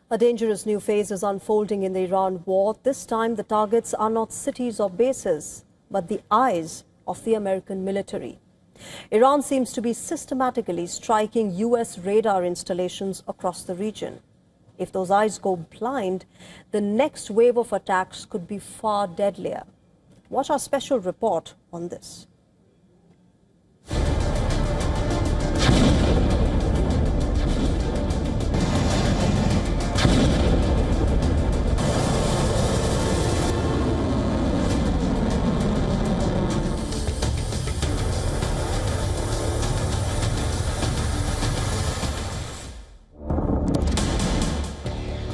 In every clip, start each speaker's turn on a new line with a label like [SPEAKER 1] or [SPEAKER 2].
[SPEAKER 1] A dangerous new phase is unfolding in the Iran war. This time, the targets are not cities or bases, but the eyes of the American military. Iran seems to be systematically striking U.S. radar installations across the region. If those eyes go blind, the next wave of attacks could be far deadlier. Watch our special report on this.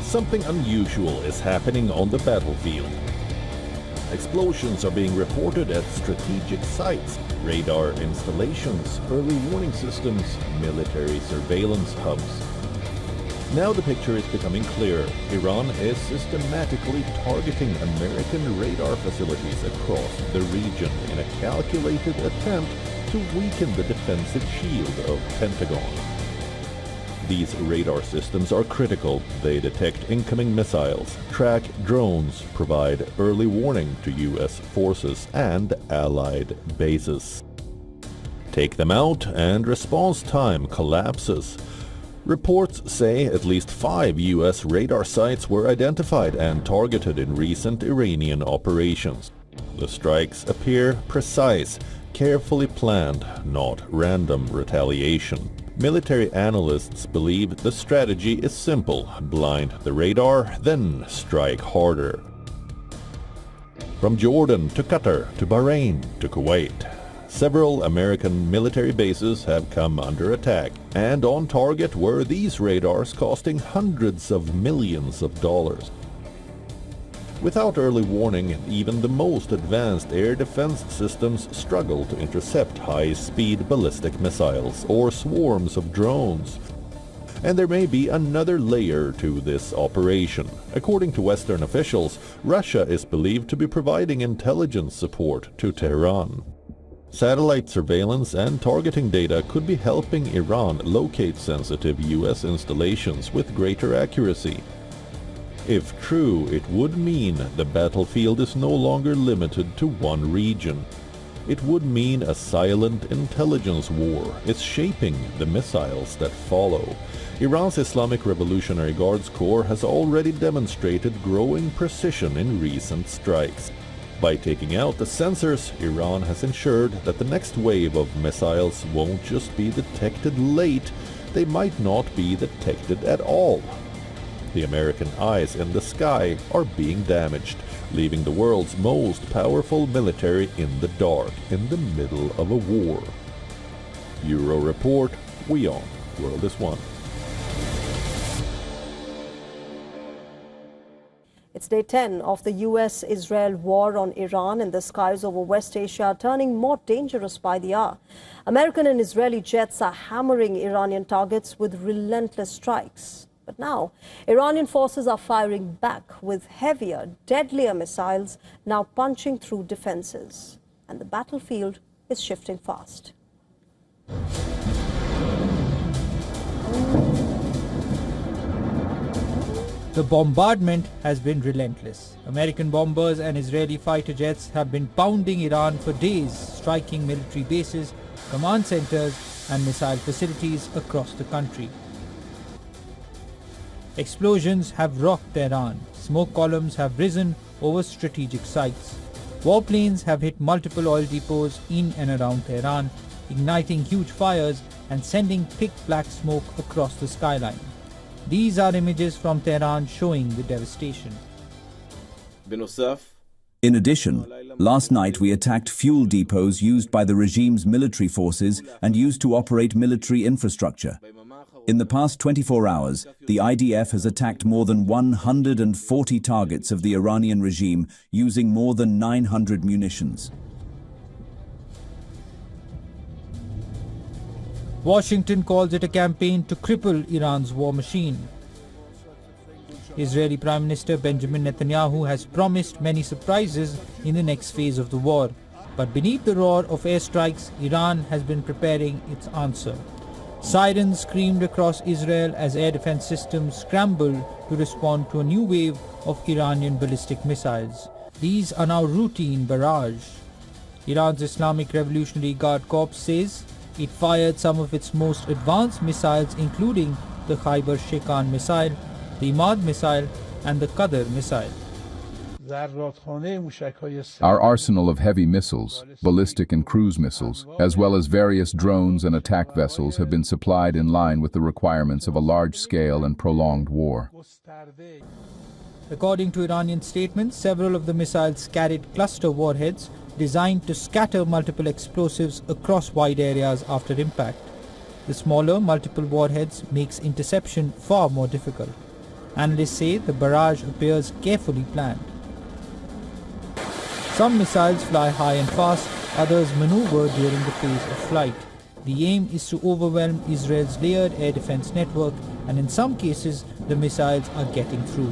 [SPEAKER 2] Something unusual is happening on the battlefield. Explosions are being reported at strategic sites, radar installations, early warning systems, military surveillance hubs. Now the picture is becoming clear. Iran is systematically targeting American radar facilities across the region in a calculated attempt to weaken the defensive shield of Pentagon. These radar systems are critical. They detect incoming missiles, track drones, provide early warning to U.S. forces and allied bases. Take them out and response time collapses. Reports say at least 5 U.S. radar sites were identified and targeted in recent Iranian operations. The strikes appear precise, carefully planned, not random retaliation. Military analysts believe the strategy is simple: blind the radar, then strike harder. From Jordan to Qatar to Bahrain to Kuwait, several American military bases have come under attack, and on target were these radars costing hundreds of millions of dollars. Without early warning, even the most advanced air defense systems struggle to intercept high-speed ballistic missiles or swarms of drones. And there may be another layer to this operation. According to Western officials, Russia is believed to be providing intelligence support to Tehran. Satellite surveillance and targeting data could be helping Iran locate sensitive U.S. installations with greater accuracy. If true, it would mean the battlefield is no longer limited to one region. It would mean a silent intelligence war is shaping the missiles that follow. Iran's Islamic Revolutionary Guards Corps has already demonstrated growing precision in recent strikes. By taking out the sensors, Iran has ensured that the next wave of missiles won't just be detected late, they might not be detected at all. The American eyes in the sky are being damaged, leaving the world's most powerful military in the dark in the middle of a war. Euro Report, WION, World is One.
[SPEAKER 1] It's day 10 of the US-Israel war on Iran, and the skies over West Asia are turning more dangerous by the hour. American and Israeli jets are hammering Iranian targets with relentless strikes. But now, Iranian forces are firing back with heavier, deadlier missiles now punching through defenses. And the battlefield is shifting fast.
[SPEAKER 3] The bombardment has been relentless. American bombers and Israeli fighter jets have been pounding Iran for days, striking military bases, command centers and missile facilities across the country. Explosions have rocked Tehran. Smoke columns have risen over strategic sites. Warplanes have hit multiple oil depots in and around Tehran, igniting huge fires and sending thick black smoke across the skyline. These are images from Tehran showing the devastation.
[SPEAKER 4] In addition, last night we attacked fuel depots used by the regime's military forces and used to operate military infrastructure. In the past 24 hours, the IDF has attacked more than 140 targets of the Iranian regime using more than 900 munitions.
[SPEAKER 3] Washington calls it a campaign to cripple Iran's war machine. Israeli Prime Minister Benjamin Netanyahu has promised many surprises in the next phase of the war. But beneath the roar of airstrikes, Iran has been preparing its answer. Sirens screamed across Israel as air defense systems scrambled to respond to a new wave of Iranian ballistic missiles. These are now routine barrage. Iran's Islamic Revolutionary Guard Corps says it fired some of its most advanced missiles, including the Khyber Shekan missile, the Imad missile and the Qadr missile.
[SPEAKER 5] Our arsenal of heavy missiles, ballistic and cruise missiles, as well as various drones and attack vessels have been supplied in line with the requirements of a large-scale and prolonged war.
[SPEAKER 3] According to Iranian statements, several of the missiles carried cluster warheads designed to scatter multiple explosives across wide areas after impact. The smaller multiple warheads makes interception far more difficult. Analysts say the barrage appears carefully planned. Some missiles fly high and fast, others maneuver during the phase of flight. The aim is to overwhelm Israel's layered air defense network, and in some cases, the missiles are getting through.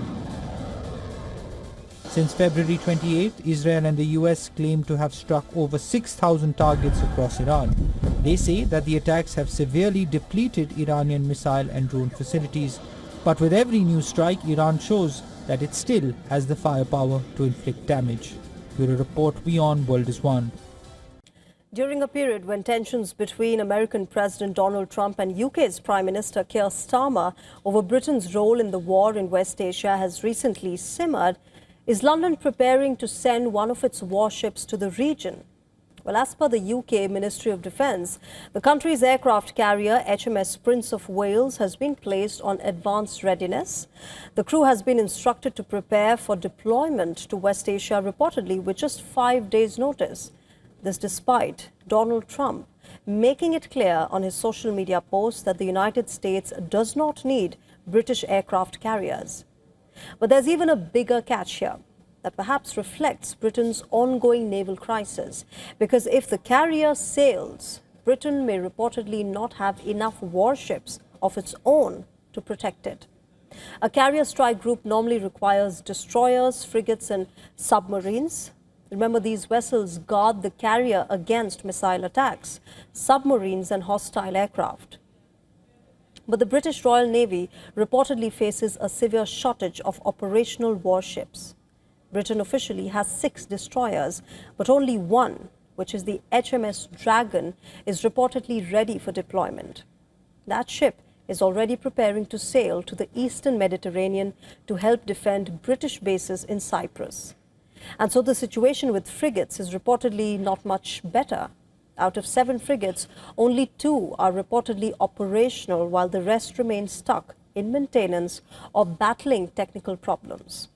[SPEAKER 3] Since February 28, Israel and the US claim to have struck over 6,000 targets across Iran. They say that the attacks have severely depleted Iranian missile and drone facilities, but with every new strike, Iran shows that it still has the firepower to inflict damage. Bureau Report, WION World is One.
[SPEAKER 1] During a period when tensions between American President Donald Trump and UK's Prime Minister Keir Starmer over Britain's role in the war in West Asia has recently simmered, is London preparing to send one of its warships to the region? Well, as per the UK Ministry of Defence, the country's aircraft carrier HMS Prince of Wales has been placed on advanced readiness. The crew has been instructed to prepare for deployment to West Asia, reportedly with just 5 days' notice. This despite Donald Trump making it clear on his social media post that the United States does not need British aircraft carriers. But there's even a bigger catch here that perhaps reflects Britain's ongoing naval crisis, because if the carrier sails, Britain may reportedly not have enough warships of its own to protect it. A carrier strike group normally requires destroyers, frigates and submarines. Remember, these vessels guard the carrier against missile attacks, submarines and hostile aircraft. But the British Royal Navy reportedly faces a severe shortage of operational warships. Britain officially has 6 destroyers, but only one, which is the HMS Dragon, is reportedly ready for deployment. That ship is already preparing to sail to the eastern Mediterranean to help defend British bases in Cyprus. And so the situation with frigates is reportedly not much better. Out of 7 frigates, only 2 are reportedly operational, while the rest remain stuck in maintenance or battling technical problems.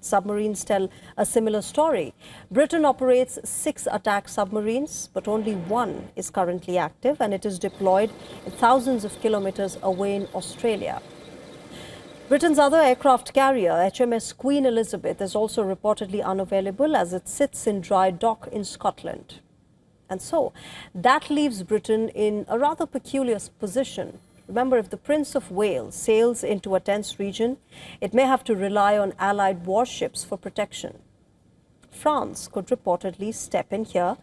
[SPEAKER 1] Submarines tell a similar story. Britain operates 6 attack submarines, but only 1 is currently active, and it is deployed thousands of kilometers away in Australia. Britain's other aircraft carrier, HMS Queen Elizabeth, is also reportedly unavailable as it sits in dry dock in Scotland. And so that leaves Britain in a rather peculiar position. Remember, if the Prince of Wales sails into a tense region, it may have to rely on Allied warships for protection. France could reportedly step in here.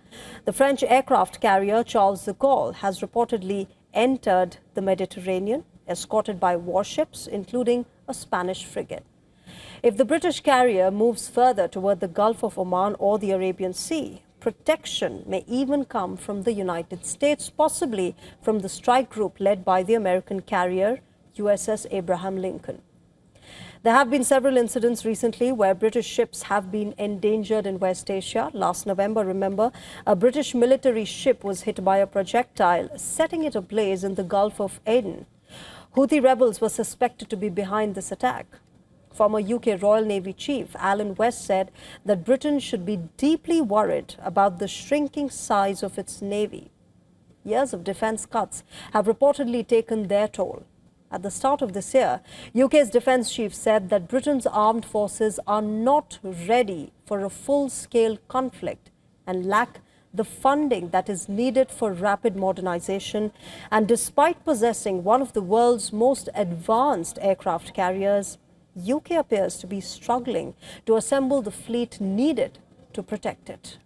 [SPEAKER 1] The French aircraft carrier Charles de Gaulle has reportedly entered the Mediterranean, escorted by warships, including a Spanish frigate. If the British carrier moves further toward the Gulf of Oman or the Arabian Sea, protection may even come from the United States, possibly from the strike group led by the American carrier USS Abraham Lincoln. There have been several incidents recently where British ships have been endangered in West Asia. Last November, remember, a British military ship was hit by a projectile, setting it ablaze in the Gulf of Aden. Houthi rebels were suspected to be behind this attack. Former UK Royal Navy Chief Alan West said that Britain should be deeply worried about the shrinking size of its navy. Years of defence cuts have reportedly taken their toll. At the start of this year, UK's defence chief said that Britain's armed forces are not ready for a full-scale conflict and lack the funding that is needed for rapid modernization. And despite possessing one of the world's most advanced aircraft carriers, UK appears to be struggling to assemble the fleet needed to protect it.